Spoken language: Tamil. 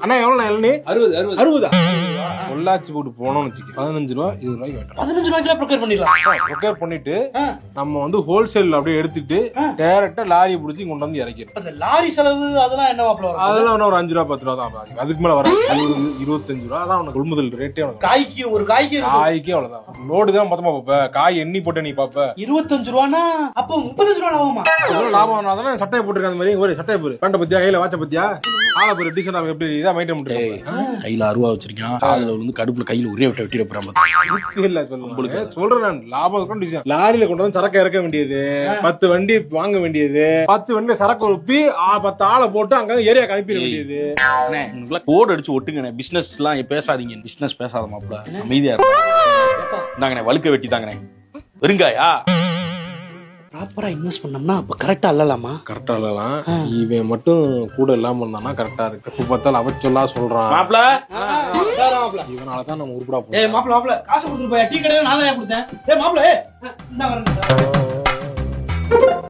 அண்ணா எவ்வளவு இளநீ? 60. பொள்ளாச்சி போட்டு போனோம்னு வச்சுக்க 15 ரூபா 20 ரூபாய்க்கு வெட்டலாம். 15 ரூபாய்க்குல ப்ரொக்யூர் பண்ணிடலாம். ப்ரொக்யூர் பண்ணிட்டு நம்ம வந்து ஹோல்சேல் அப்படியே எடுத்துட்டு டைரக்டா லாரி பிடிச்சி கொண்டு வந்து இறக்கிடும். அந்த லாரி செலவு அதெல்லாம் என்ன மாப்ள வரும்? அதெல்லாம் ஒரு 5 ரூபா 10 ரூபா தான் ஆகும். அதுக்கு மேல வர 25 ரூபா தான் உனக்கு கொள்முதல் ரேட்டே. காய்க்கு அவ்வளவுதான். லோடு தான் மொத்தமா பாப்ப, காய் எண்ணி போட்டு நீ பாப்ப. 25 ரூபானா அப்ப 35 ரூபா லாபமா? லாபம். அதான் சட்டையை போட்டுருக்க அந்த மாதிரி ஒரு சட்டையை போரு, பேண்ட பத்தியா, கையில வாட்ச பத்தியா, ஆள போரு, டிஷர்ட் எப்படி இதான் மைண்டம் பண்ணிட்டு கையில 60 ரூபா வச்சிருக்கான். காதுல விழுந்து கடுப்புல கையில ஒரே விட்ட வெட்டிட போறான். இல்ல சொல்றேன் நான், லாபம் இருக்கும் டிஷன். லாரியில கொண்டு வந்து சரக்கு இறக்க வேண்டியது, 10 வண்டி வாங்க வேண்டியது, 10 வண்டி சரக்கு ஒப்பி 10 ஆளை போட்டு அங்க ஏரியா அனுப்பிட வேண்டியது. கோடு அடிச்சு ஒட்டுங்க. பிசினஸ் எல்லாம் பேசாதீங்க. பிசினஸ் பேசாத மாப்ள, அமைதியா இருந்தாங்கண்ணே. வழுக்க வெட்டி தாங்கண்ணே. வெறுங்காயா ப்ராப்பரா இன்வெஸ்ட் பண்ணோம்னா அப்ப கரெக்டா அல்லலாமா? கரெக்டா இல்லலாம். இவன் மட்டும் கூட இல்லாம இருந்தானா கரெக்டா இருக்கு. இப்ப பார்த்தாலும் அவச்சொல்லா சொல்றான் மாப்ள. இவனாலதான் நம்ம உருப்படா மாப்ள காசு கொடுத்துட்டு போய் டீ கடையில நான் தான் கொடுத்தேன். மாப்ள